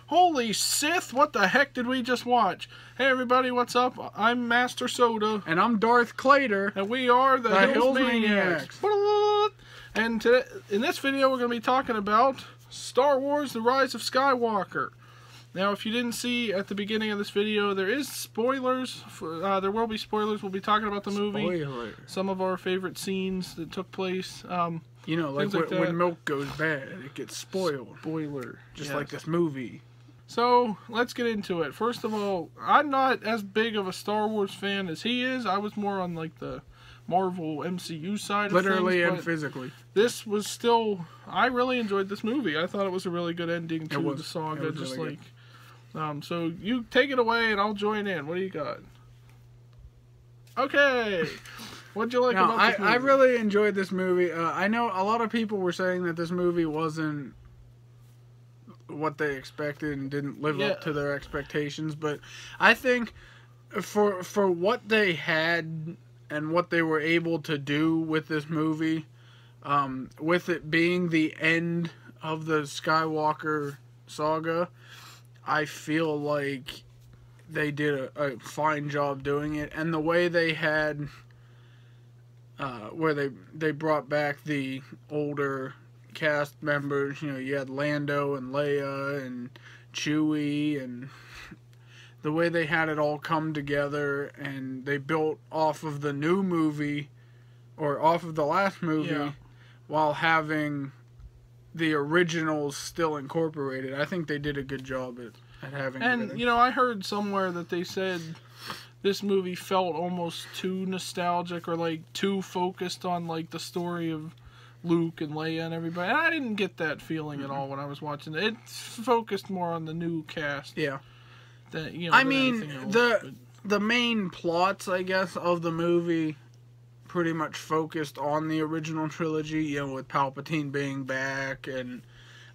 Holy Sith, what the heck did we just watch? Hey everybody, what's up? I'm Master Soda. And I'm Darth Clater. And we are the Hills Maniacs. And today, in this video we're going to be talking about Star Wars The Rise of Skywalker. Now if you didn't see at the beginning of this video, there is spoilers. There will be spoilers. We'll be talking about the movie. Spoiler. Some of our favorite scenes that took place. You know, like when milk goes bad, it gets spoiled. Spoiler. Just like this movie. So, let's get into it. First of all, I'm not as big of a Star Wars fan as he is. I was more on, like, the Marvel MCU side of things. Literally and physically. This was still... I really enjoyed this movie. I thought it was a really good ending to the saga. Just really like... so, you take it away and I'll join in. What do you got? Okay! What'd you like about this movie? I really enjoyed this movie. I know a lot of people were saying that this movie wasn't what they expected and didn't live up to their expectations, but I think for what they had and what they were able to do with this movie, with it being the end of the Skywalker saga, I feel like they did a fine job doing it. And the way they had where they brought back the older cast members, you know, you had Lando and Leia and Chewie, and the way they had it all come together, and they built off of the new movie, or off of the last movie, while having the originals still incorporated. I think they did a good job at having everything. You know, I heard somewhere that they said this movie felt almost too nostalgic, or like too focused on like the story of Luke and Leia and everybody. And I didn't get that feeling at all when I was watching it. It focused more on the new cast. Yeah. Than, you know, I mean, the main plots, I guess, of the movie pretty much focused on the original trilogy, you know, with Palpatine being back and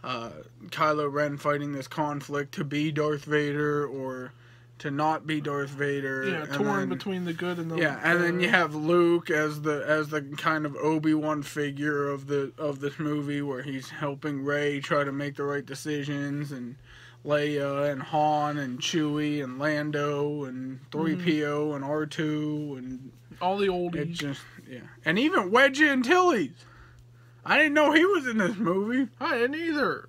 Kylo Ren fighting this conflict to be Darth Vader or to not be Darth Vader. Yeah, torn between the good and the... Yeah, and then you have Luke as the kind of Obi-Wan figure of this movie, where he's helping Rey try to make the right decisions, and Leia and Han and Chewie and Lando and 3PO and R2 and all the oldies. It just, and even Wedge Antilles. I didn't know he was in this movie. I didn't either.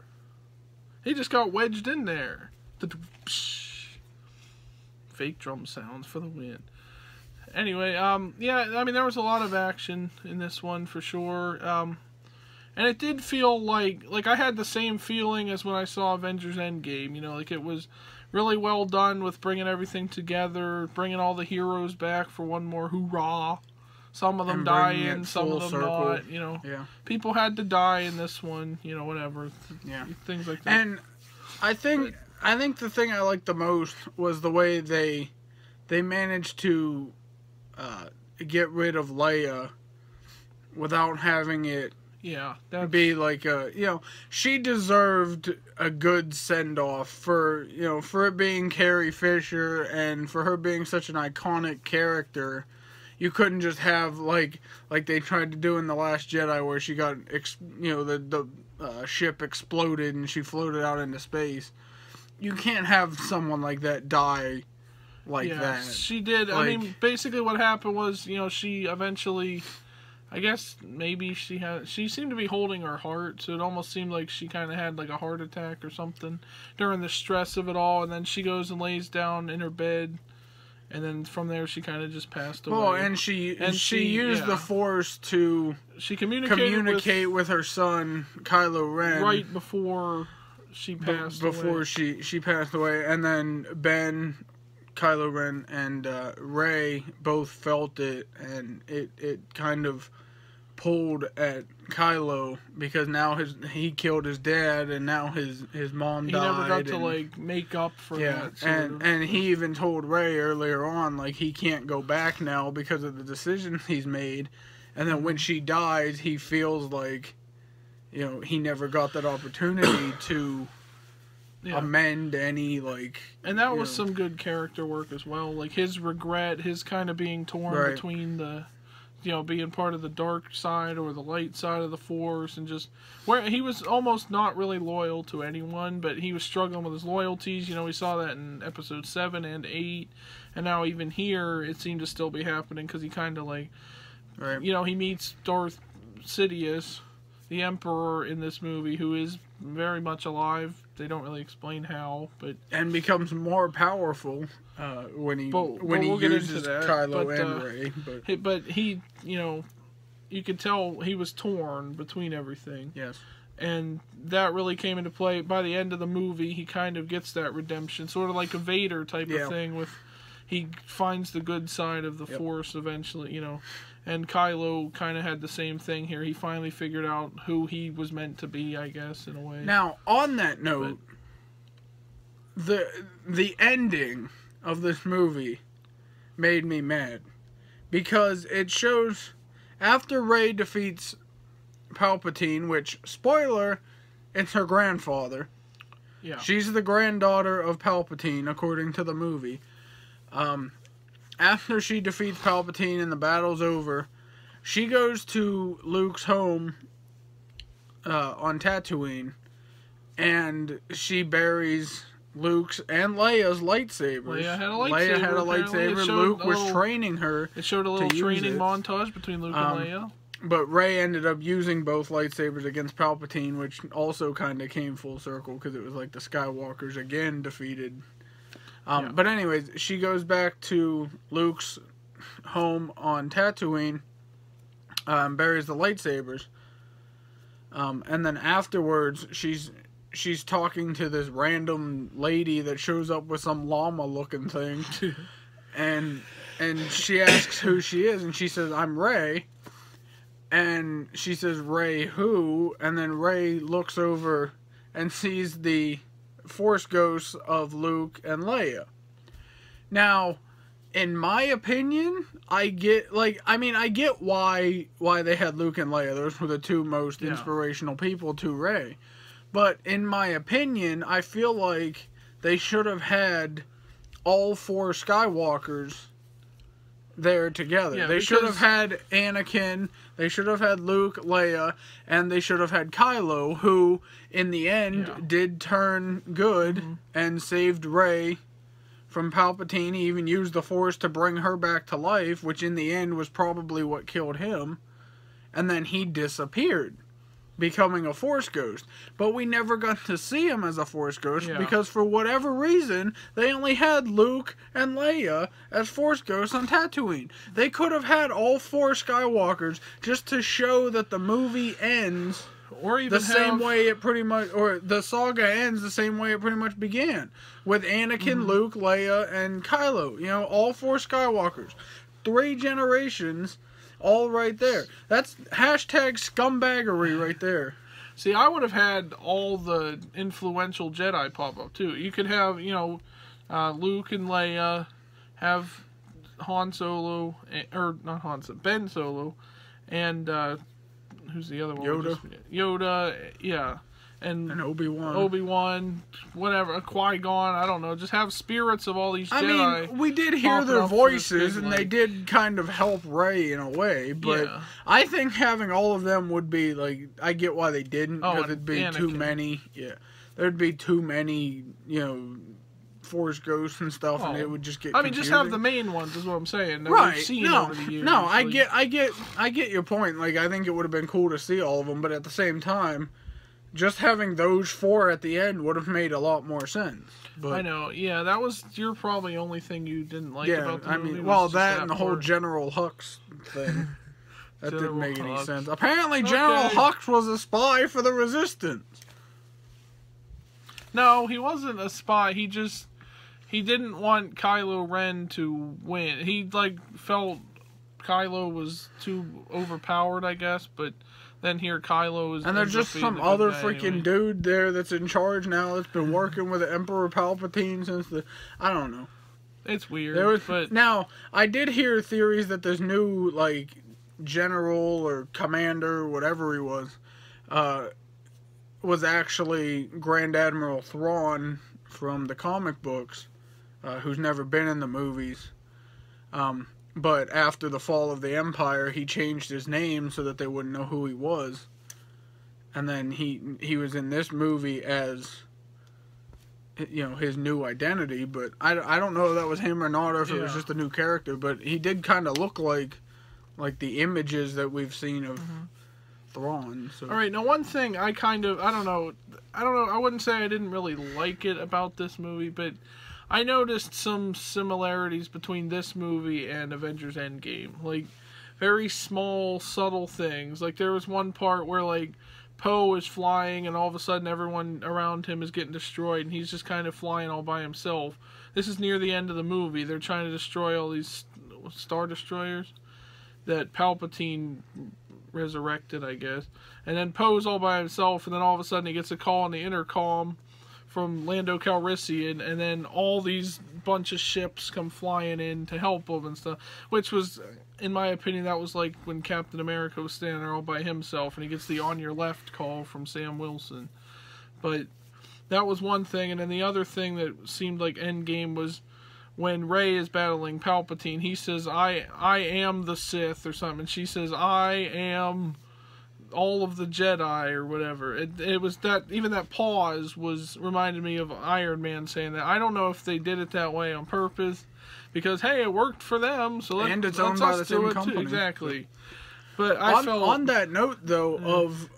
He just got wedged in there. Fake drum sounds for the win. Anyway, yeah, I mean, there was a lot of action in this one for sure. And it did feel like I had the same feeling as when I saw Avengers Endgame. You know, like it was really well done with bringing everything together, bringing all the heroes back for one more hoorah. Some of them dying, some of them not. You know, people had to die in this one. You know, whatever. Yeah, things like that. And I think the thing I liked the most was the way they managed to get rid of Leia without having it be like a, you know, she deserved a good send-off for it being Carrie Fisher, and for her being such an iconic character. You couldn't just have like they tried to do in The Last Jedi, where she got the ship exploded and she floated out into space. You can't have someone like that die like that. She did. Like, I mean, basically what happened was, you know, she eventually, I guess maybe she seemed to be holding her heart, so it almost seemed like she kind of had like a heart attack or something during the stress of it all, and then she goes and lays down in her bed, and then from there she kind of just passed away. Well, and she used the Force to communicate with her son Kylo Ren right before she passed away. She passed away, and then Ben, Kylo Ren, and Rey both felt it, and it kind of pulled at Kylo, because now he killed his dad, and now his mom died. He never got to like make up for that. And he even told Rey earlier on, like, he can't go back now because of the decisions he's made. And then when she dies, he feels like, you know, he never got that opportunity to amend any, like... And that was some good character work as well. Like, his regret, his kind of being torn between the being part of the dark side or the light side of the Force, and just where he was almost not really loyal to anyone, but he was struggling with his loyalties. We saw that in episode 7 and 8, and now even here it seemed to still be happening because he kind of like, right. He meets Darth Sidious, the Emperor in this movie, who is very much alive. They don't really explain how, and becomes more powerful when he we'll uses Kylo and Rey. But he, you could tell he was torn between everything. Yes. And that really came into play by the end of the movie. He kind of gets that redemption, sort of like a Vader type of thing. He finds the good side of the Force eventually, And Kylo kind of had the same thing here. He finally figured out who he was meant to be, I guess, in a way. Now, on that note, the ending of this movie made me mad. Because it shows, after Rey defeats Palpatine, which, spoiler, it's her grandfather. Yeah. She's the granddaughter of Palpatine, according to the movie. After she defeats Palpatine and the battle's over, she goes to Luke's home on Tatooine, and she buries Luke's and Leia's lightsabers. Leia had a lightsaber. Luke was training her. It showed a little training montage between Luke and Leia. But Rey ended up using both lightsabers against Palpatine, which also kind of came full circle because it was like the Skywalkers again defeated. But anyways, she goes back to Luke's home on Tatooine, buries the lightsabers, and then afterwards she's talking to this random lady that shows up with some llama-looking thing, and she asks who she is, and she says, "I'm Rey," and she says, "Rey who?" And then Rey looks over and sees the Force ghosts of Luke and Leia. Now, in my opinion, I get why they had Luke and Leia. Those were the two most inspirational people to Rey. But in my opinion, I feel like they should have had all 4 Skywalkers there together. Yeah, they should have had Anakin, they should have had Luke, Leia, and they should have had Kylo, who in the end did turn good and saved Rey from Palpatine. He even used the Force to bring her back to life, which in the end was probably what killed him. And then he disappeared, becoming a Force ghost. But we never got to see him as a Force ghost because for whatever reason, they only had Luke and Leia as Force ghosts on Tatooine. They could have had all 4 Skywalkers just to show that the movie ends or even the same way it pretty much, or the saga ends the same way it pretty much began, with Anakin, Luke, Leia, and Kylo. All 4 Skywalkers. 3 generations, all right there. That's hashtag scumbaggery right there. See, I would have had all the influential Jedi pop up too. You could have, Luke and Leia, have Han Solo, or not Han Solo, Ben Solo, and who's the other one? Yoda, yeah. And Obi-Wan, whatever, Qui-Gon, I don't know. Just have spirits of all these Jedi. I mean, we did hear their voices, and they did kind of help Rey in a way, but I think having all of them would be, like, I get why they didn't, because it'd be too many, there'd be too many, Force ghosts and stuff, and it would just get confusing. Just have the main ones, is what I'm saying. Right. We've seen over the years. No, I get your point. Like, I think it would have been cool to see all of them, but at the same time, just having those 4 at the end would have made a lot more sense. But, I know, that was your probably only thing you didn't like about the movie. That and the whole General Hux thing. That didn't make any sense. Apparently, General Hux was a spy for the Resistance. No, he wasn't a spy. He didn't want Kylo Ren to win. He, felt Kylo was too overpowered, I guess, but then here Kylo is... And there's just some other freaking dude there that's in charge now that's been working with the Emperor Palpatine since I don't know. It's weird, but... Now, I did hear theories that this new, general or commander, whatever he was actually Grand Admiral Thrawn from the comic books, who's never been in the movies. but after the fall of the Empire, he changed his name so that they wouldn't know who he was. And then he was in this movie as, you know, his new identity, but I don't know if that was him or not, or if it was just a new character, but he did kind of look like the images that we've seen of Thrawn. So. All right, now one thing I don't know, I wouldn't say I didn't really like it about this movie, but I noticed some similarities between this movie and Avengers Endgame, like very small, subtle things. Like there was one part where like Poe is flying and all of a sudden everyone around him is getting destroyed and he's just kind of flying all by himself. This is near the end of the movie. They're trying to destroy all these Star Destroyers that Palpatine resurrected, I guess. And then Poe's all by himself, and then all of a sudden he gets a call on the intercom from Lando Calrissian, and then all these bunch of ships come flying in to help him and stuff, which was, in my opinion, that was like when Captain America was standing there all by himself and he gets the "on your left" call from Sam Wilson. But that was one thing, and then the other thing that seemed like Endgame was when Rey is battling Palpatine. He says, I am the Sith or something, and she says, I am all of the Jedi or whatever. It was that, even that pause was reminded me of Iron Man saying that. I don't know if they did it that way on purpose, because hey, it worked for them, so and it's owned by the same company. Exactly. But I felt on that note though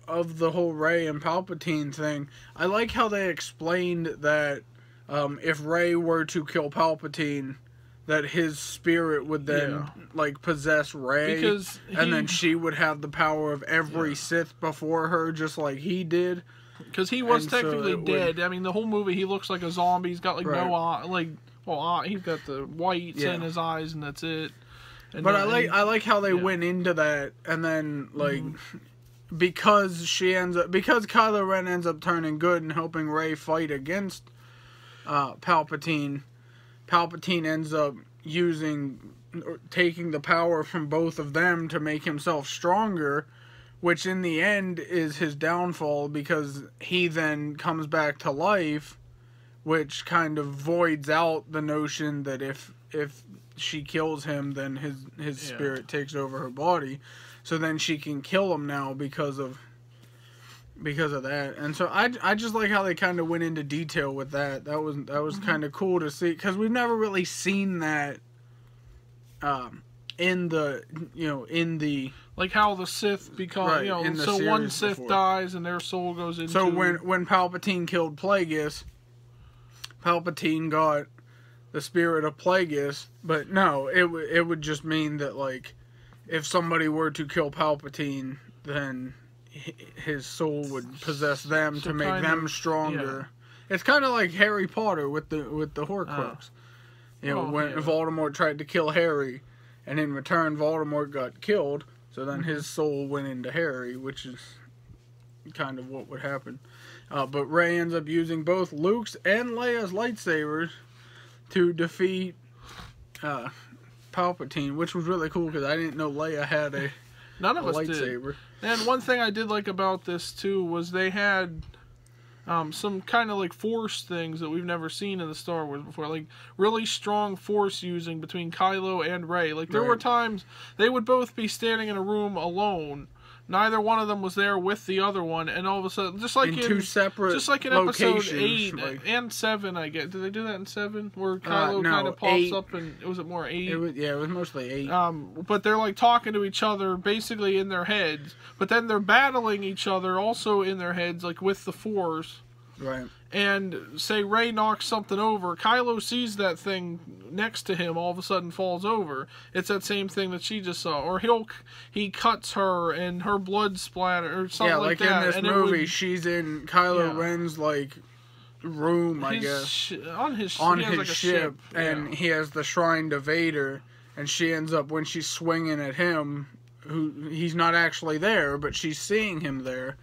of the whole Rey and Palpatine thing, I like how they explained that if Rey were to kill Palpatine, that his spirit would then like possess Rey, and then she would have the power of every Sith before her, just like he did. Because he was technically dead. I mean, the whole movie he looks like a zombie. He's got like no eye, he's got the whites in his eyes, and that's it. And but I like how they went into that, and then like because Kylo Ren ends up turning good and helping Rey fight against Palpatine ends up taking the power from both of them to make himself stronger, which in the end is his downfall, because he then comes back to life, which kind of voids out the notion that if she kills him, then his spirit takes over her body, so then she can kill him now because of that. And so I just like how they kind of went into detail with that. That was kind of cool to see, because we've never really seen that in the like how the Sith become so one Sith dies and their soul goes into. So when Palpatine killed Plagueis, Palpatine got the spirit of Plagueis, but no, it would just mean that like if somebody were to kill Palpatine, then his soul would possess them to make them stronger. Yeah. It's kind of like Harry Potter with the Horcrux. When Voldemort tried to kill Harry, and in return Voldemort got killed, so then his soul went into Harry, which is kind of what would happen. But Rey ends up using both Luke's and Leia's lightsabers to defeat Palpatine, which was really cool because I didn't know Leia had a lightsaber. And one thing I did like about this too was they had some kind of like force things that we've never seen in the Star Wars before, like really strong force using between Kylo and Rey. Like there were times they would both be standing in a room alone. Neither one of them was there with the other one, and all of a sudden, just like in two separate, just like in episode 8 and 7, I guess. Did they do that in 7, where Kylo kind of pops up, and was it more 8? It was mostly 8. But they're like talking to each other, basically in their heads. But then they're battling each other, also in their heads, like with the Force. Right. And say Rey knocks something over, Kylo sees that thing next to him, all of a sudden falls over. It's that same thing that she just saw. Or he cuts her and her blood splatter or something like that. Yeah, like in this movie, she's in Kylo Ren's like room, I guess, on his ship, and he has the shrine to Vader, and she ends up, when she's swinging at him, he's not actually there, but she's seeing him there.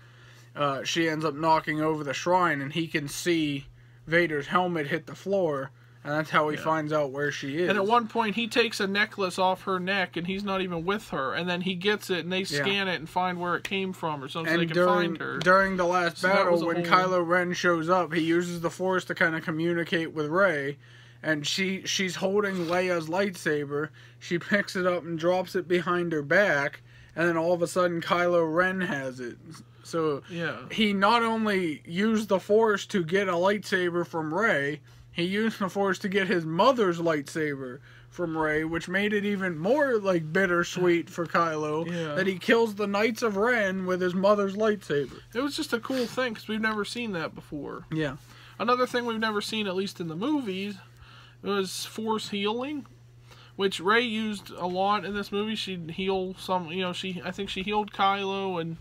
She ends up knocking over the shrine, and he can see Vader's helmet hit the floor, and that's how he finds out where she is. And at one point, he takes a necklace off her neck, and he's not even with her, and then he gets it, and they scan it and find where it came from or something, so they can find her. During the last battle, when Kylo Ren shows up, he uses the Force to kind of communicate with Rey, and she's holding Leia's lightsaber. She picks it up and drops it behind her back, and then all of a sudden Kylo Ren has it. So he not only used the Force to get a lightsaber from Rey, he used the Force to get his mother's lightsaber from Rey, which made it even more like bittersweet for Kylo that he kills the Knights of Ren with his mother's lightsaber. It was just a cool thing because we've never seen that before. Yeah. Another thing we've never seen, at least in the movies, was Force healing, which Rey used a lot in this movie. She'd heal some, I think she healed Kylo, and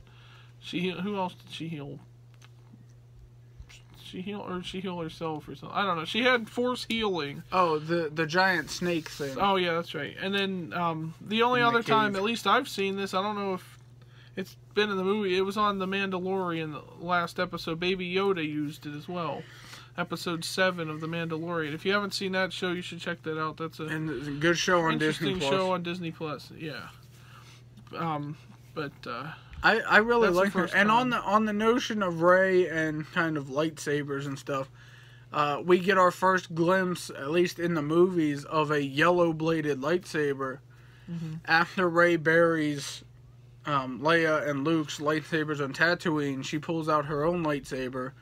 who else did she heal? She healed herself or something. I don't know. She had Force healing. Oh, the giant snake thing. Oh yeah, that's right. And then the only other time, at least I've seen this, I don't know if it's been in the movie. It was on The Mandalorian, the last episode. Baby Yoda used it as well. Episode 7 of The Mandalorian. If you haven't seen that show, you should check that out. That's a good show on Disney Plus. Interesting show on Disney Plus. Yeah. I really like it. And on the notion of Rey and kind of lightsabers and stuff, we get our first glimpse, at least in the movies, of a yellow-bladed lightsaber. After Rey buries Leia and Luke's lightsabers on Tatooine, she pulls out her own lightsaber,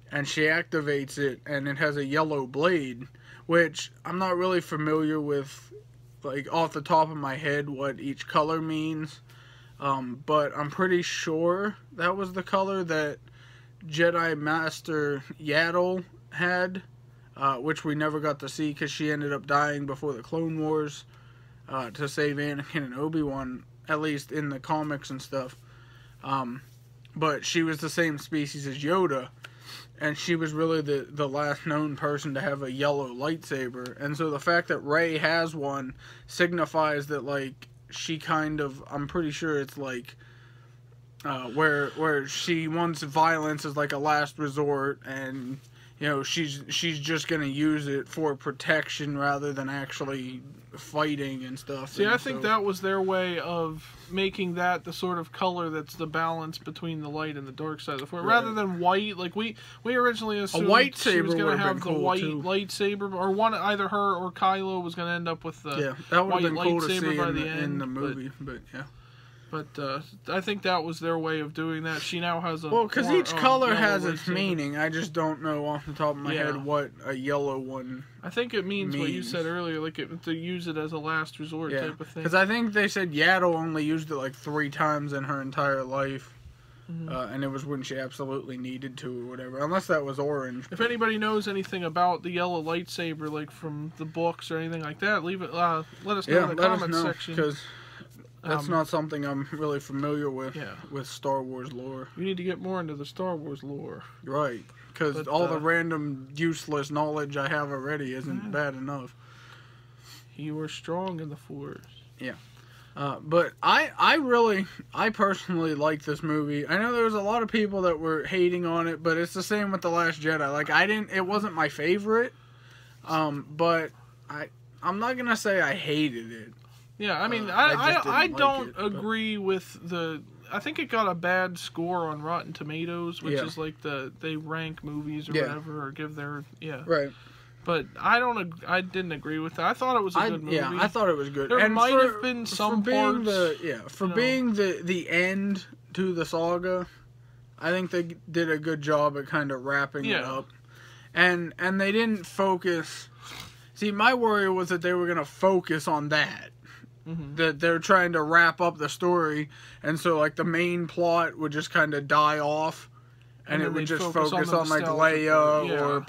and she activates it, and it has a yellow blade, which I'm not really familiar with, like, off the top of my head what each color means. But I'm pretty sure that was the color that Jedi Master Yaddle had, which we never got to see because she ended up dying before the Clone Wars to save Anakin and Obi-Wan, at least in the comics and stuff. But she was the same species as Yoda, and she was really the last known person to have a yellow lightsaber. And so the fact that Rey has one signifies that, like, she kind of, I'm pretty sure it's like where she wants violence as like a last resort, and she's just gonna use it for protection rather than actually fighting and stuff. See, I think that was their way of making that the sort of color that's the balance between the light and the dark side of the Force, rather than white. Like we originally assumed she was going to have the white lightsaber, or either her or Kylo was going to end up with the white lightsaber by the end in the movie. But I think that was their way of doing that. She now has a... Well, because each color has its meaning. I just don't know off the top of my head what a yellow one I think it means what you said earlier, like to use it as a last resort type of thing. Because I think they said Yaddle only used it like 3 times in her entire life. And it was when she absolutely needed to or whatever. Unless that was orange. If anybody knows anything about the yellow lightsaber, like from the books or anything like that, leave it. Let us know in the comments section. Because that's not something I'm really familiar with Star Wars lore. You need to get more into the Star Wars lore. Right. Because all the random useless knowledge I have already isn't bad enough. You are strong in the Force. Yeah. But I personally like this movie. I know there was a lot of people that were hating on it, but it's the same with The Last Jedi. Like, it wasn't my favorite, but I'm not gonna say I hated it. Yeah, I mean, I don't agree with the... I think it got a bad score on Rotten Tomatoes, which is like they rank movies or whatever, or give their... Yeah. Right. But I didn't agree with that. I thought it was a good movie. Yeah, I thought it was good. There might have been some parts... being the end to the saga, I think they did a good job at kind of wrapping it up. And they didn't focus... See, my worry was that they were going to focus on that. That they're trying to wrap up the story, and so like the main plot would just kind of die off, and it would just focus on like Leia or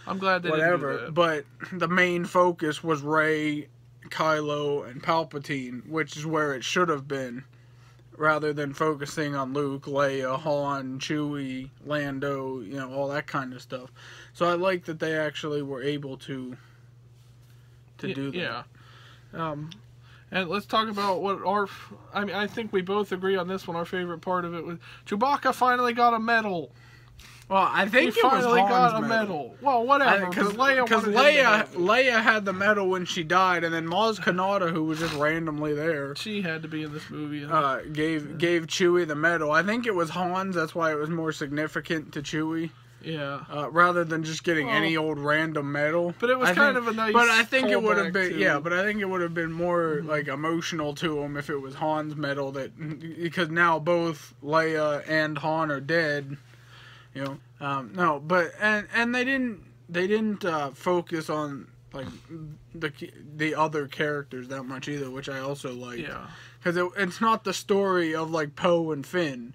I'm glad they whatever. Didn't do that. But the main focus was Rey, Kylo, and Palpatine, which is where it should have been, rather than focusing on Luke, Leia, Han, Chewie, Lando, all that kind of stuff. So I like that they actually were able to do that. Yeah. And let's talk about what I think we both agree on this one. Our favorite part of it was Chewbacca finally got a medal. Well, I think he finally got a medal. Well, whatever. Because Leia had the medal when she died, and then Maz Kanata, who was just randomly there, she had to be in this movie. Gave Chewie the medal. I think it was Han's. That's why it was more significant to Chewie. Yeah. Rather than just getting any old random medal. But it was kind of a nice. But I think it would have been to... But I think it would have been more like emotional to him if it was Han's medal, because now both Leia and Han are dead. You know, no, but and they didn't focus on like the other characters that much either, which I also like. Yeah. Because it's not the story of like Poe and Finn.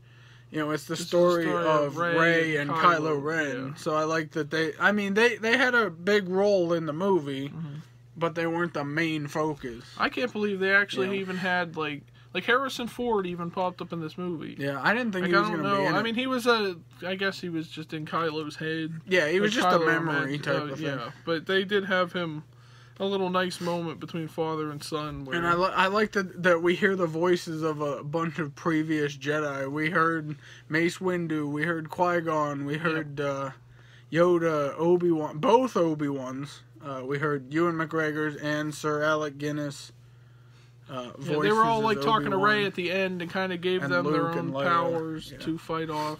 You know, it's the story of Rey and Kylo Ren. Yeah. So I like that they had a big role in the movie, but they weren't the main focus. I can't believe they actually even had like Harrison Ford even popped up in this movie. Yeah, I didn't think he was going to be in it. I mean, I guess he was just in Kylo's head. Yeah, he was just a memory type of thing. Yeah, but they did have him a little nice moment between father and son. Where... And I like that we hear the voices of a bunch of previous Jedi. We heard Mace Windu, we heard Qui-Gon, we heard Yoda, Obi-Wan, both Obi-Wans. We heard Ewan McGregor's and Sir Alec Guinness. They were all like talking to Rey at the end and kind of gave them Luke their own powers to fight off.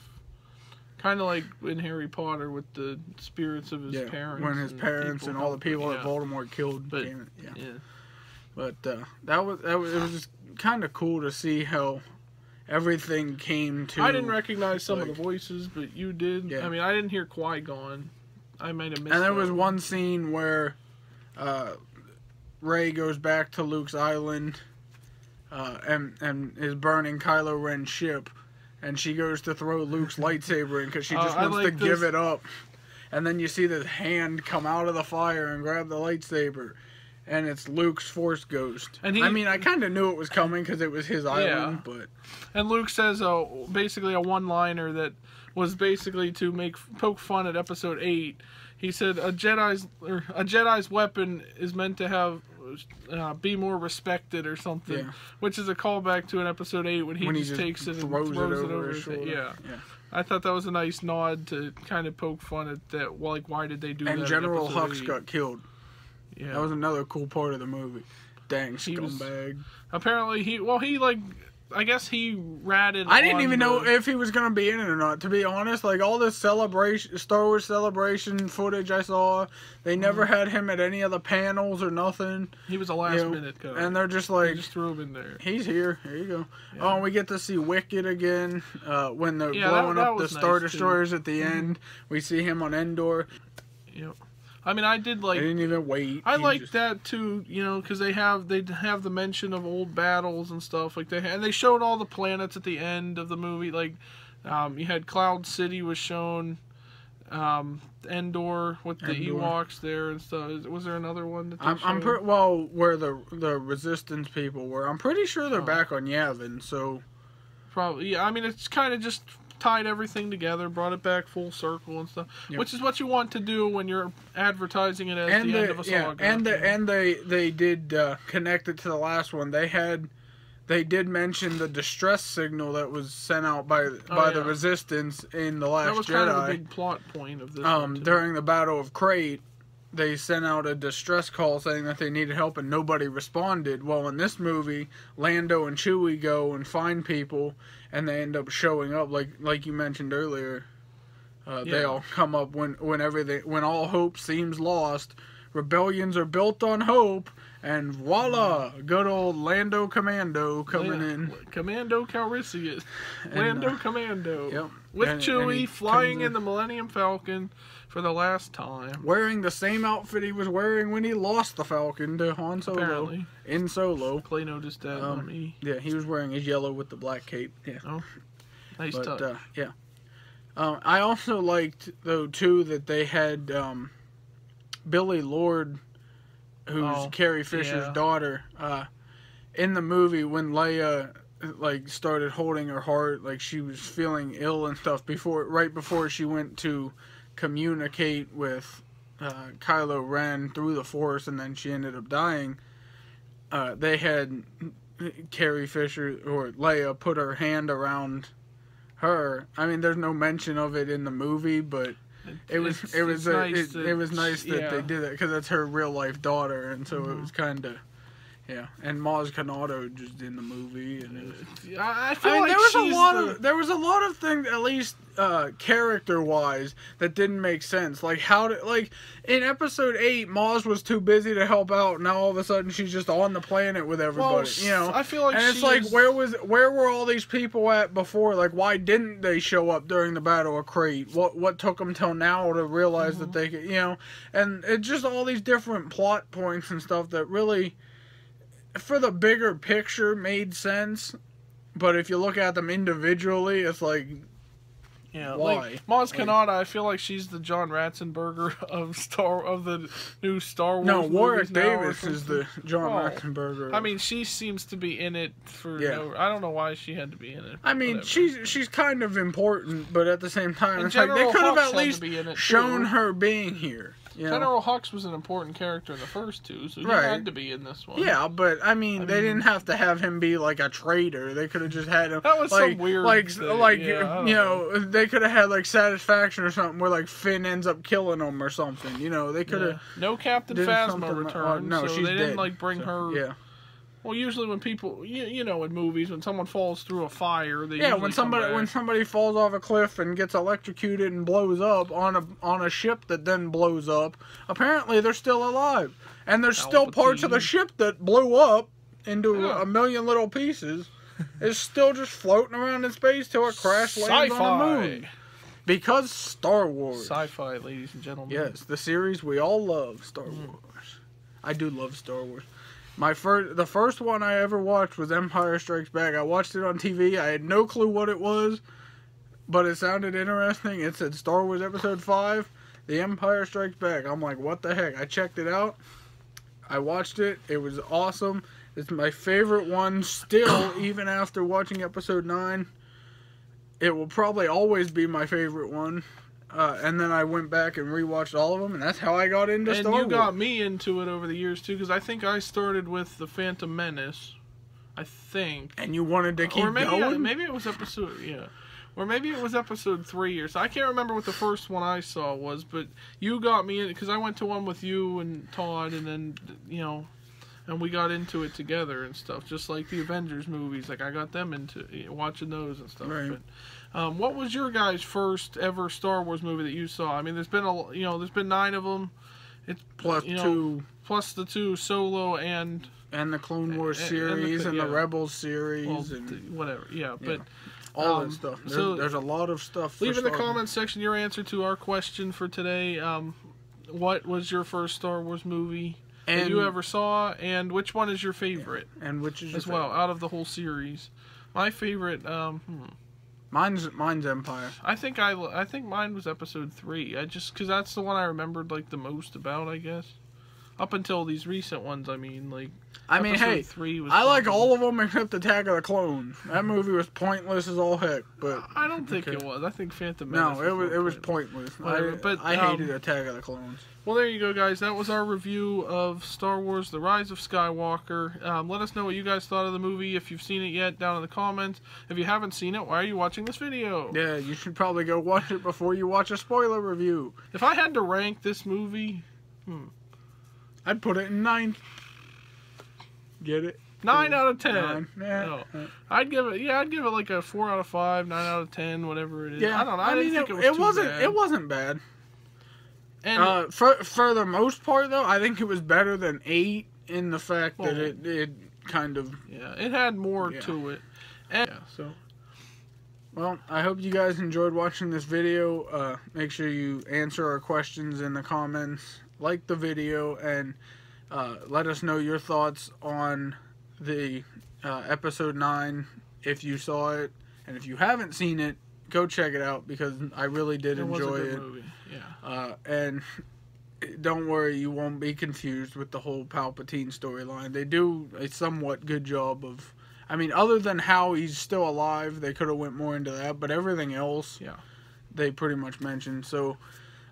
Kind of like in Harry Potter with the spirits of his parents. When his parents and all the people that Voldemort killed. But it was just kind of cool to see how everything came to. I didn't recognize some of the voices, but you did. Yeah. I mean, I didn't hear Qui-Gon. I might have missed. And there was one scene where Rey goes back to Luke's island and is burning Kylo Ren's ship, and she goes to throw Luke's lightsaber in because she just wants to give it up. And then you see the hand come out of the fire and grab the lightsaber, and it's Luke's Force ghost. And I kind of knew it was coming because it was his island, but... And Luke says basically a one-liner that was basically to poke fun at Episode 8. He said a Jedi's weapon is meant to have be more respected or something, which is a callback to an Episode 8 when he just takes it and throws it over his head. Yeah. I thought that was a nice nod to kind of poke fun at that. Like, why did they do that? And General Hux got killed. Yeah, that was another cool part of the movie. Dang scumbag. Apparently I guess he ratted. I didn't even know if he was going to be in it or not, to be honest. Like, all this Star Wars Celebration footage I saw, they never had him at any of the panels or nothing. He was a last-minute guy. And they're just like... They just threw him in there. He's here. Here you go. Yeah. Oh, and we get to see Wicket again when they're blowing up the Star Destroyers at the end. We see him on Endor. Yep. I mean, I did like... They didn't even wait. I liked that, too, because they have the mention of old battles and stuff. And they showed all the planets at the end of the movie. Like, you had Cloud City was shown, Endor with the Ewoks there and stuff. Was there another one that they showed? Where the Resistance people were. I'm pretty sure they're back on Yavin, so... Probably, yeah. I mean, it's kind of just... tied everything together, brought it back full circle and stuff, which is what you want to do when you're advertising it as the end of a saga. And they did connect it to the last one. They did mention the distress signal that was sent out by the Resistance in the Last Jedi. That was kind of a big plot point of this one, too. During the Battle of Crate, they sent out a distress call saying that they needed help and nobody responded. Well, in this movie, Lando and Chewie go and find people, and they end up showing up like you mentioned earlier. They all come up when all hope seems lost. Rebellions are built on hope, and voila, good old Lando Commando coming in. Commando Calrissian. Lando Commando. Yep. With Chewie flying in the Millennium Falcon for the last time. Wearing the same outfit he was wearing when he lost the Falcon to Han Solo. Apparently. In Solo. Clay noticed that on me. Yeah, he was wearing his yellow with the black cape. Yeah. Oh, nice touch. Yeah. I also liked, though, too, that they had Billy Lord, who's Carrie Fisher's daughter, in the movie when Leia started holding her heart, like she was feeling ill and stuff right before she went to communicate with Kylo Ren through the Force, and then she ended up dying. They had Carrie Fisher or Leia put her hand around her. I mean, there's no mention of it in the movie, but it was nice that they did it because that's her real life daughter, and so it was kind of Yeah, and Maz Kanata just in the movie, and I feel like there was a lot of things, at least character wise, that didn't make sense. Like in episode 8, Maz was too busy to help out. Now all of a sudden she's just on the planet with everybody. Well, I feel like, and it's like where were all these people at before? Like, why didn't they show up during the Battle of Crete? What took them till now to realize that they could, And it's just all these different plot points and stuff that really, for the bigger picture, made sense, but if you look at them individually, it's like, why? Like Maz Kanata, I feel like she's the John Ratzenberger of the new Star Wars. No, Warwick Davis is the John Ratzenberger. I mean, she seems to be in it for I don't know why she had to be in it. I mean, whatever. she's kind of important, but at the same time, it's like General they could have Hux at least shown her being here. General Hux was an important character in the first two, so he had to be in this one. Yeah, but I mean, they didn't have to have him be like a traitor. They could have just had him. That was some weird thing. They could have had like Satisfaction or something where like Finn ends up killing him or something. They could have. No Captain Phasma returned. No, so she's they dead. didn't bring her. Yeah. Well, usually when people, in movies, when someone falls through a fire, when somebody falls off a cliff and gets electrocuted and blows up on a ship that then blows up, apparently they're still alive, and there's still parts of the ship that blew up into a million little pieces. It's still just floating around in space till it crash lands on the moon. Because Star Wars. Sci-fi, ladies and gentlemen. Yes, the series we all love, Star Wars. I do love Star Wars. The first one I ever watched was Empire Strikes Back. I watched it on TV. I had no clue what it was, but it sounded interesting. It said Star Wars Episode 5, The Empire Strikes Back. I'm like, what the heck? I checked it out. I watched it. It was awesome. It's my favorite one still, even after watching Episode 9. It will probably always be my favorite one. And then I went back and rewatched all of them, and that's how I got into Star Wars. And you got me into it over the years, too, because I think I started with The Phantom Menace, I think. And you wanted to keep going? Maybe it was episode, Or maybe it was episode 3 or so. I can't remember what the first one I saw was, but you got me in, because I went to one with you and Todd, and then, and we got into it together and stuff, just like the Avengers movies. Like, I got them into watching those and stuff. Right. But, what was your guys' first ever Star Wars movie that you saw? I mean, there's been there's been 9 of them. It's plus the 2 Solo and the Clone Wars series and the Rebels series and whatever. Yeah, but all that stuff. There's a lot of stuff. Leave in the comments section your answer to our question for today. What was your first Star Wars movie that you ever saw, and which one is your favorite? Yeah. And which is your favorite? Out of the whole series? My favorite. Mine's Empire. I think mine was episode 3. Because that's the one I remembered the most about, I guess. Up until these recent ones, hey, 3 was I like all of them except Attack of the Clones. That movie was pointless as all heck. But I don't think it was. I think Phantom Menace. No, it was pointless. I hated Attack of the Clones. Well, there you go, guys. That was our review of Star Wars: The Rise of Skywalker. Let us know what you guys thought of the movie. If you've seen it yet, down in the comments. If you haven't seen it, why are you watching this video? Yeah, you should probably go watch it before you watch a spoiler review. If I had to rank this movie, I'd put it in 9. Get it? 9 out of 10. 9. Yeah. No. I'd give it like a 4 out of 5, 9 out of 10, whatever it is. Yeah. I don't know. I didn't think it was too bad. It wasn't bad. And for the most part, though, I think it was better than 8 in the fact that it kind of... Yeah, it had more to it. And, well, I hope you guys enjoyed watching this video. Make sure you answer our questions in the comments. Like the video, and let us know your thoughts on the episode 9 if you saw it. And if you haven't seen it, go check it out because I really did enjoy it. Was a good movie. Yeah. And don't worry, you won't be confused with the whole Palpatine storyline. They do a somewhat good job of... I mean, other than how he's still alive, they could have went more into that. But everything else, they pretty much mentioned. So,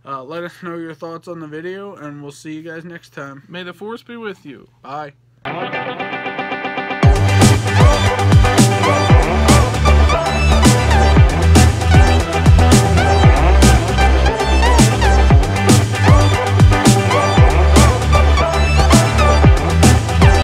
let us know your thoughts on the video, and we'll see you guys next time. May the Force be with you. Bye.